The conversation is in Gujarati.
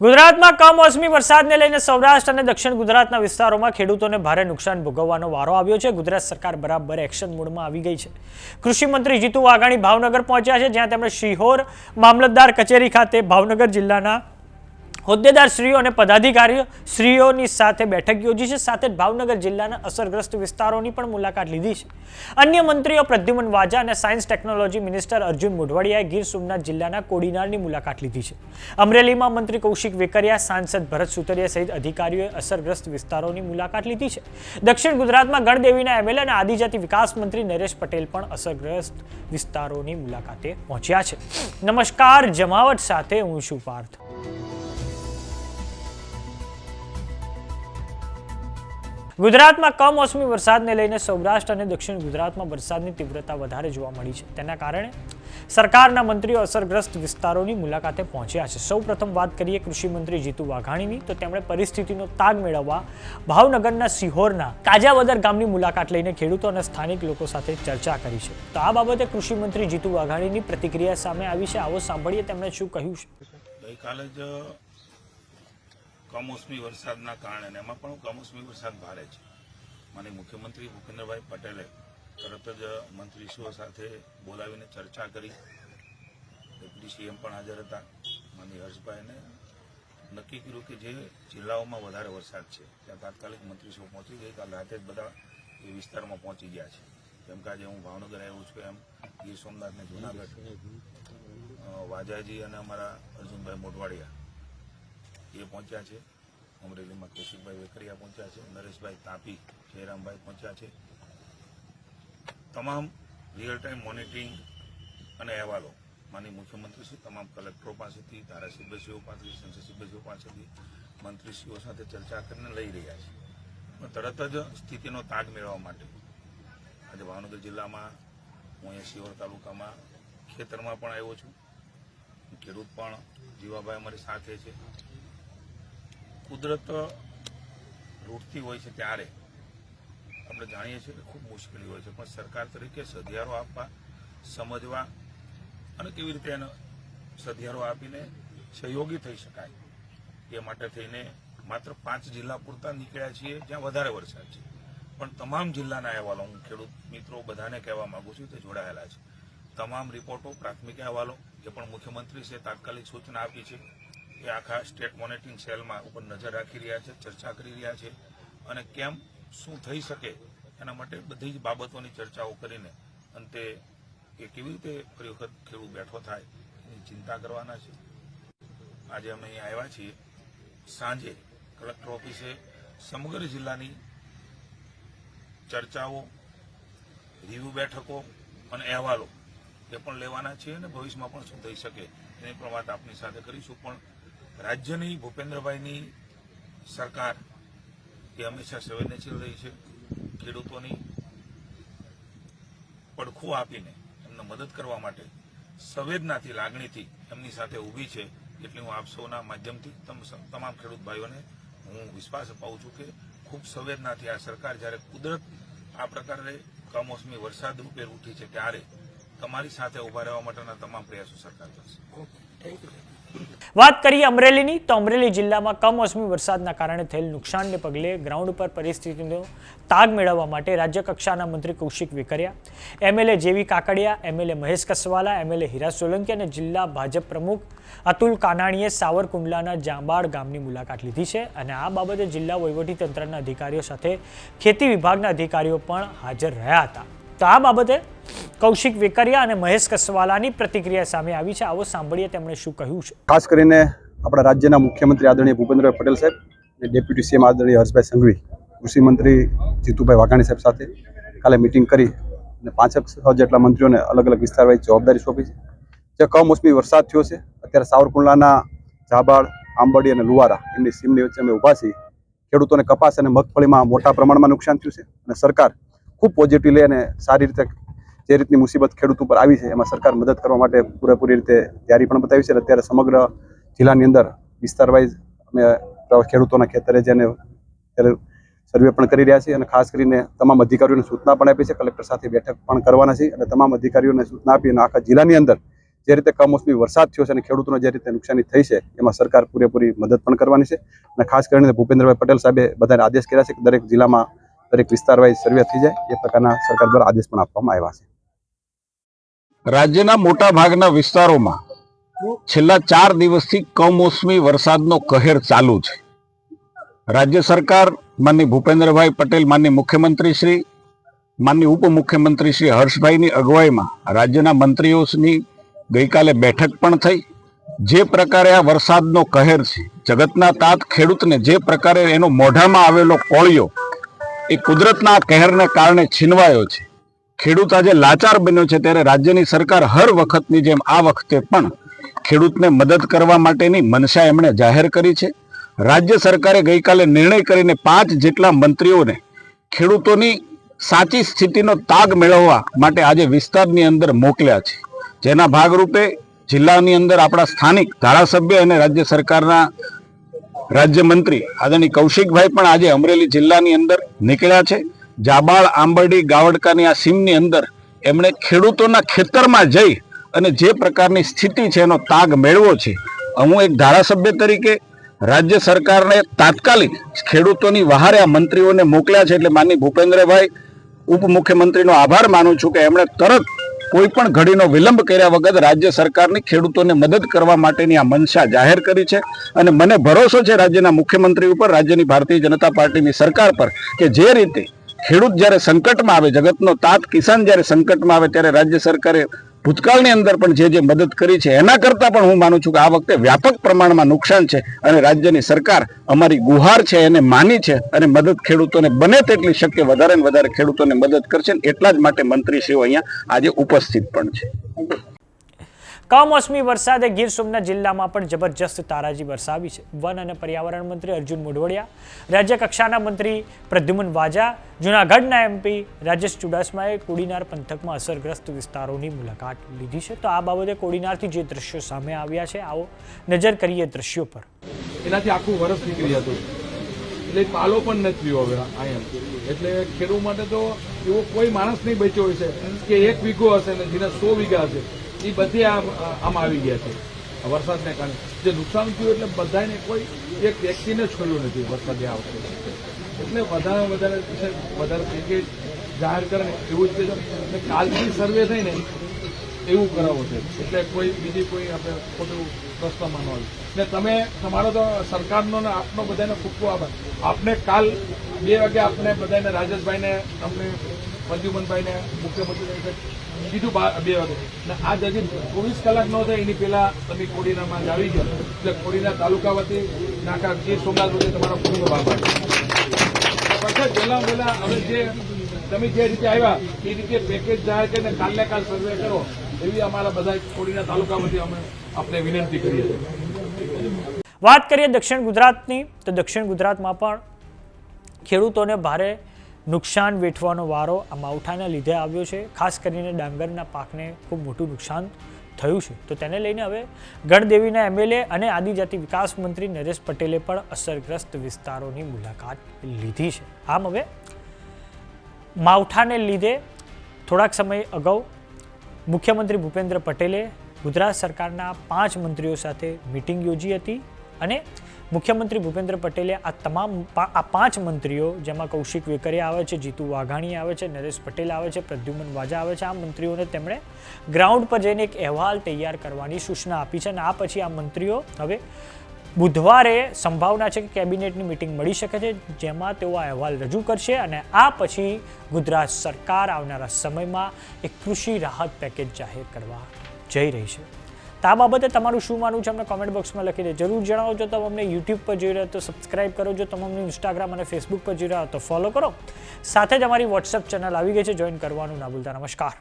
ગુજરાતમાં કમોસમી વરસાદને લઈને સૌરાષ્ટ્ર અને દક્ષિણ ગુજરાતના વિસ્તારોમાં ખેડૂતોને ભારે નુકસાન ભોગવવાનો વારો આવ્યો છે। ગુજરાત સરકાર બરાબર એક્શન મોડમાં આવી ગઈ છે। કૃષિ મંત્રી જીતુ વાઘાણી ભાવનગર પહોંચ્યા છે, જ્યાં તેમણે શિહોર મામલતદાર કચેરી ખાતે ભાવનગર જિલ્લાના હોદ્દેદારશ્રીઓ અને પદાધિકારીશ્રીઓની સાથે બેઠક યોજી છે। સાથે જ ભાવનગર જિલ્લાના અસરગ્રસ્ત વિસ્તારોની પણ મુલાકાત લીધી છે। અન્ય મંત્રીઓ પ્રદ્યુમન વાજા અને સાયન્સ ટેકનોલોજી મિનિસ્ટર અર્જુન મોઢવાડિયાએ ગીર સોમનાથ જિલ્લાના કોડીનારની મુલાકાત લીધી છે। અમરેલીમાં મંત્રી કૌશિક વેકરિયા, સાંસદ ભરત સુતરિયા સહિત અધિકારીઓએ અસરગ્રસ્ત વિસ્તારોની મુલાકાત લીધી છે। દક્ષિણ ગુજરાતમાં ગણદેવીના એમએલએ અને આદિજાતિ વિકાસ મંત્રી નરેશ પટેલ પણ અસરગ્રસ્ત વિસ્તારોની મુલાકાતે પહોંચ્યા છે। નમસ્કાર, જમાવટ સાથે હું છું પાર્થ। ગુજરાતમાં કમોસમી વરસાદને લઈને સૌરાષ્ટ્ર અને દક્ષિણ ગુજરાતમાં વરસાદની તીવ્રતા વધારે જોવા મળી છે। તેના કારણે સરકારના મંત્રીઓ અસરગ્રસ્ત વિસ્તારોની મુલાકાતે પહોંચ્યા છે। સૌપ્રથમ વાત કરીએ કૃષિ મંત્રી જીતુ વાઘાણીની, તો તેમણે પરિસ્થિતિનો તાગ મેળવવા ભાવનગરના સિહોરના કાજાવદર ગામની મુલાકાત લઈને ખેડૂતો અને સ્થાનિક લોકો સાથે ચર્ચા કરી છે। તો આ બાબતે કૃષિ મંત્રી જીતુ વાઘાણીની પ્રતિક્રિયા સામે આવી છે। આવો સાંભળીએ તેમણે શું કહ્યું છે। ગઈકાલે જ કમોસમી વરસાદના કારણે એમાં પણ કમોસમી વરસાદ ભારે છે। માનનીય મુખ્યમંત્રી ભૂપેન્દ્રભાઈ પટેલે તરત જ મંત્રીશ્રીઓ સાથે બોલાવીને ચર્ચા કરી। ડેપ્યુટી સીએમ પણ હાજર હતા। માનનીય હર્ષભાઈને નક્કી કર્યું કે જે જિલ્લાઓમાં વધારે વરસાદ છે ત્યાં તાત્કાલિક મંત્રીશ્રીઓ પહોંચી ગઈકાલ રાતે જ બધા એ વિસ્તારમાં પહોંચી ગયા છે। જેમ કે આજે હું ભાવનગર આવ્યો છું એમ ગીર સોમનાથ ને જૂનાગઢ વાજાજી અને અમારા અર્જુનભાઈ મોઢવાડિયા એ પહોંચ્યા છે। અમરેલીમાં કૌશિકભાઈ વેકરિયા પહોંચ્યા છે। નરેશભાઈ તાપી, જયરામભાઈ પહોંચ્યા છે। તમામ રિયલ ટાઈમ મોનિટરિંગ અને અહેવાલો માનનીય મુખ્યમંત્રીશ્રી તમામ કલેક્ટરો પાસેથી, ધારાસભ્યશ્રીઓ પાસેથી, સંસદ સભ્યશ્રીઓ પાસેથી મંત્રીશ્રીઓ સાથે ચર્ચા કરીને લઈ રહ્યા છે। પણ તરત જ સ્થિતિનો તાગ મેળવવા માટે આજે ભાવનગર જિલ્લામાં હું અહીંયા શિહોર તાલુકામાં ખેતરમાં પણ આવ્યો છું। ખેડૂત પણ જીવાભાઈ અમારી સાથે છે। કુદરત રૂટતી હોય છે ત્યારે આપણે જાણીએ છીએ કે ખૂબ મુશ્કેલી હોય છે, પણ સરકાર તરીકે સધિયારો આપવા, સમજવા અને કેવી રીતે એને સધિયારો આપીને સહયોગી થઈ શકાય એ માટે થઈને માત્ર 5 જિલ્લા પૂરતા નીકળ્યા છીએ જ્યાં વધારે વરસાદ છે। પણ તમામ જિલ્લાના અહેવાલો હું ખેડૂત મિત્રો બધાને કહેવા માંગુ છું તે જોડાયેલા છે। તમામ રિપોર્ટો, પ્રાથમિક અહેવાલો જે પણ મુખ્યમંત્રીશ્રીએ તાત્કાલિક સૂચના આપી છે એ આખા સ્ટેટ મોનિટરિંગ સેલમાં ઉપર નજર રાખી રહ્યા છે, ચર્ચા કરી રહ્યા છે અને કેમ શું થઈ શકે એના માટે બધી જ બાબતોની ચર્ચાઓ કરીને અંતે એ કેવી રીતે ફરી વખત ખેડૂત બેઠો થાય એની ચિંતા કરવાના છે। આજે અમે અહીંયા આવ્યા છીએ। સાંજે કલેક્ટર ઓફિસે સમગ્ર જિલ્લાની ચર્ચાઓ, રિવ્યુ બેઠકો અને અહેવાલો એ પણ લેવાના છે અને ભવિષ્યમાં પણ શું થઈ શકે એની પણ વાત આપની સાથે કરીશું। પણ રાજ્યની ભૂપેન્દ્રભાઈની સરકાર એ હંમેશા સંવેદનશીલ રહી છે। ખેડૂતોની પડખું આપીને એમને મદદ કરવા માટે સંવેદનાથી, લાગણીથી એમની સાથે ઊભી છે। એટલે હું આપ સૌના માધ્યમથી તમામ ખેડૂત ભાઈઓને હું વિશ્વાસ અપાવું છું કે ખૂબ સંવેદનાથી આ સરકાર જ્યારે કુદરત આ પ્રકારે કમોસમી વરસાદ રૂપે ઉઠી છે ત્યારે તમારી સાથે ઉભા રહેવા માટેના તમામ પ્રયાસો સરકાર કરશે। વાત કરીએ અમરેલીની, તો અમરેલી જિલ્લામાં કમોસમી વરસાદના કારણે થયેલ નુકસાનને પગલે ગ્રાઉન્ડ પર પરિસ્થિતિનો તાગ મેળવવા માટે રાજ્ય કક્ષાના મંત્રી કૌશિક વેકરિયા, એમએલએ જેવી કાકડિયા, એમએલએ મહેશ કસવાલા, એમએલએ હીરા સોલંકી અને જિલ્લા ભાજપ પ્રમુખ અતુલ કાનાણીએ સાવરકુંડલાના જાંબાળ ગામની મુલાકાત લીધી છે અને આ બાબતે જિલ્લા વહીવટીતંત્રના અધિકારીઓ સાથે ખેતી વિભાગના અધિકારીઓ પણ હાજર રહ્યા હતા। તો આ બાબતે કૌશિક વેકરિયા અને મહેશ કસવાલાની પ્રતિક્રિયા સામે આવી છે। આવો સાંભળીએ તેમણે શું કહ્યું છે। ખાસ કરીને આપણા રાજ્યના મુખ્યમંત્રી આદરણીય ભૂપેન્દ્રભાઈ પટેલ સાહેબ અને ડેપ્યુટી સીએમ આદરણીય હર્ષભાઈ સંઘવી, કૃષિ મંત્રી જીતુભાઈ વાઘાણી સાહેબ સાથે કાલે મિટિંગ કરી અને 5-6 જેટલા મંત્રીઓને અલગ અલગ વિસ્તાર વાઇઝ જવાબદારી સોંપી છે। જે કમોસમી વરસાદ થયો છે અત્યારે સાવરકુંડલાના જાબાળ, આંબડી અને લુવારા એમની સીમની વચ્ચે અમે ઊભા છીએ। ખેડૂતોને કપાસ અને મગફળીમાં મોટા પ્રમાણમાં નુકસાન થયું છે અને સરકાર ખૂબ પોઝિટિવ લઈ અને સારી રીતે જે રીતની મુસીબત ખેડૂત ઉપર આવી છે એમાં સરકાર મદદ કરવા માટે પૂરેપૂરી રીતે તૈયારી પણ બતાવી છે। અત્યારે સમગ્ર જિલ્લાની અંદર વિસ્તાર વાઇઝ અમે ખેડૂતોના ખેતરે જઈને સર્વે પણ કરી રહ્યા છીએ અને ખાસ કરીને તમામ અધિકારીઓને સૂચના પણ આપી છે। કલેક્ટર સાથે બેઠક પણ કરવાના છે અને તમામ અધિકારીઓને સૂચના આપી અને આખા જિલ્લાની અંદર જે રીતે કમોસમી વરસાદ થયો છે અને ખેડૂતોને જે રીતે નુકસાની થઈ છે એમાં સરકાર પૂરેપૂરી મદદ પણ કરવાની છે અને ખાસ કરીને ભૂપેન્દ્રભાઈ પટેલ સાહેબે બધાને આદેશ કર્યા છે કે દરેક જિલ્લામાં દરેક વિસ્તાર વાઇઝ સર્વે થઈ જાય એ પ્રકારના સરકાર દ્વારા આદેશ પણ આપવામાં આવ્યા છે. રાજ્યના મોટા ભાગના વિસ્તારોમાં છેલ્લા 4 દિવસથી કમોસમી વરસાદનો કહેર ચાલુ છે. રાજ્ય સરકાર માનની ભૂપેન્દ્રભાઈ પટેલ, માનની મુખ્યમંત્રી શ્રી, માનની ઉપમુખ્યમંત્રી શ્રી હર્ષભાઈની અગવાઈમાં રાજ્યના મંત્રીઓની ગઈકાલે બેઠક પણ થઈ. જે પ્રકારે આ વરસાદનો કહેર છે, જગતના તાત ખેડૂતને જે પ્રકારે એનો મોઢામાં આવેલો કોળિયો એ કુદરતના કહેરને કારણે છીનવાયો છે. ખેડૂત આજે લાચાર બન્યો છે, ત્યારે રાજ્યની સરકાર હર વખતની જેમ આ વખતે પણ ખેડૂતને મદદ કરવા માટેની મનસા એમણે જાહેર કરી છે. રાજ્ય સરકારે ગઈકાલે નિર્ણય કરીને 5 જેટલા મંત્રીઓને ખેડૂતોની સાચી સ્થિતિનો તાગ મેળવવા માટે આજે વિસ્તારની અંદર મોકલ્યા છે. જેના ભાગરૂપે જિલ્લાની અંદર આપણા સ્થાનિક ધારાસભ્ય અને રાજ્ય સરકારના રાજ્યમંત્રી આદરણીય કૌશિકભાઈ પણ આજે અમરેલી જિલ્લાની અંદર નીકળ્યા છે. જાબાળ, આંબરડી, ગાવડકાની આ સીમની અંદર એમણે ખેડૂતોના ખેતરમાં જઈ અને જે પ્રકારની સ્થિતિ છે એનો તાગ મેળવો છે. હું એક ધારાસભ્ય તરીકે રાજ્ય સરકારને તાત્કાલિક ખેડૂતોની વહારે આ મંત્રીઓને મોકલ્યા છે, એટલે માનની ભૂપેન્દ્રભાઈ ઉપમુખ્યમંત્રીનો આભાર માનું છું કે એમણે તરત કોઈ પણ ઘડીનો વિલંબ કર્યા વગર રાજ્ય સરકારની ખેડૂતોને મદદ કરવા માટેની આ મનસા જાહેર કરી છે. અને મને ભરોસો છે રાજ્યના મુખ્યમંત્રી ઉપર, રાજ્યની ભારતીય જનતા પાર્ટીની સરકાર પર, કે જે રીતે ખેડૂત જ્યારે સંકટમાં આવે, જગતનો તાત કિસાન જ્યારે સંકટમાં આવે, ત્યારે રાજ્ય સરકારે ભૂતકાળની અંદર પણ જે મદદ કરી છે એના કરતાં પણ હું માનું છું કે આ વખતે વ્યાપક પ્રમાણમાં નુકસાન છે અને રાજ્યની સરકાર અમારી ગુહાર છે એને માની છે અને મદદ ખેડૂતોને બને તેટલી શક્ય વધારે ને વધારે ખેડૂતોને મદદ કરશે. એટલા જ માટે મંત્રીશ્રીઓ અહીંયા આજે ઉપસ્થિત પણ છે. કમોસમી વરસાદે ગીર સોમનાથ જિલ્લામાં પણ જબરજસ્ત તારાજી વરસાવી છે. વન અને પર્યાવરણ મંત્રી અર્જુન મોઢવાડિયા, રાજ્ય કક્ષાના મંત્રી પ્રદ્યુમન વાજા, જૂનાગઢના એમપી રાજેશ ચુડાસમાએ કોડીનાર પંથકમાં અસરગ્રસ્ત વિસ્તારોની મુલાકાત લીધી છે. તો આ બાબતે કોડીનારથી જે દ્રશ્યો સામે આવ્યા છે, આવો નજર કરીએ દ્રશ્યો પર. એનાથી આખું વરસ નીકળી હતું, એટલે પાલો પણ નથી રહ્યો હવે અહીંયા. એટલે ખેડૂત માટે તો એવો કોઈ માણસ નહીં બચ્યો હોય છે કે 1 વીઘો હશે ને જેના 100 વીઘા હશે, એ બધી આમ આવી ગયા છે વરસાદને કારણે. જે નુકસાન થયું એટલે બધાને કોઈ એક વ્યક્તિને છોડ્યું નથી વરસાદે આ વખતે. એટલે વધારે પેકેજ જાહેર કરે ને એવું જ કે કાલથી સર્વે થઈને એવું કરાવવું છે. એટલે કોઈ બીજી કોઈ આપણે ખોટું પ્રશ્નમાં ન આવે. ને તમે તમારો તો સરકારનો ને આપનો બધાને ખૂબ ખૂબ આભાર. આપને કાલ 2 વાગે આપને બધાને રાજેશભાઈને, આપણે પ્રદ્યુમનભાઈને, મુખ્યમંત્રી કીધું 2 વાગે, ને આજ હજી 24 કલાક ન થાય એની પહેલા તમે કોડીનારમાં જ આવી ગયા. એટલે કોડીના તાલુકા વતી નાકા ગીર સોમનાથ વતી તમારો ખૂબ આભાર. પછી પહેલા હવે જે તમે જે રીતે આવ્યા એ રીતે પેકેજ જાહેર કરીને કાલને કાલ સર્વે કરો એવી અમારા બધા કોડીના તાલુકા વતી અમે આપને વિનંતી કરીએ છીએ. વાત કરીએ દક્ષિણ ગુજરાતની, તો દક્ષિણ ગુજરાતમાં પણ ખેડૂતોને ભારે નુકસાન વેઠવાનો વારો આ માવઠાને લીધે આવ્યો છે. ખાસ કરીને ડાંગરના પાકને ખૂબ મોટું નુકસાન થયું છે. તો તેને લઈને હવે ગણદેવીના એમએલએ અને આદિજાતિ વિકાસ મંત્રી નરેશ પટેલે પણ અસરગ્રસ્ત વિસ્તારોની મુલાકાત લીધી છે. આમ હવે માવઠાને લીધે થોડાક સમય અગાઉ મુખ્યમંત્રી ભૂપેન્દ્ર પટેલે ગુજરાત સરકારના 5 મંત્રીઓ સાથે મિટિંગ યોજી હતી અને મુખ્યમંત્રી ભૂપેન્દ્ર પટેલે આ 5 મંત્રીઓ, જેમાં કૌશિક વેકરિયા આવે છે, જીતુ વાઘાણી આવે છે, નરેશ પટેલ આવે છે, પ્રદ્યુમન વાજા આવે છે, આ મંત્રીઓને તેમણે ગ્રાઉન્ડ પર જઈને એક અહેવાલ તૈયાર કરવાની સૂચના આપી છે. અને આ પછી આ મંત્રીઓ હવે બુધવારે સંભાવના છે કે કેબિનેટની મિટિંગ મળી શકે છે, જેમાં તેઓ આ અહેવાલ રજૂ કરશે અને આ પછી ગુજરાત સરકાર આવનારા સમયમાં એક કૃષિ રાહત પેકેજ જાહેર કરવા જઈ રહી છે. તો આ બાબતે તમારું શું માનવું છે અમને કોમેન્ટ બોક્સમાં લખી દે. જરૂર જણાવો. જો તમે અમને યુટ્યુબ પર જોઈ રહ્યા તો સબસ્ક્રાઇબ કરો, જો તમે અમને ઇન્સ્ટાગ્રામ અને ફેસબુક પર જોઈ રહ્યા તો ફોલો કરો. સાથે જ અમારી વોટ્સએપ ચેનલ આવી ગઈ છે, જોઈન કરવાનું ના ભૂલતા. નમસ્કાર.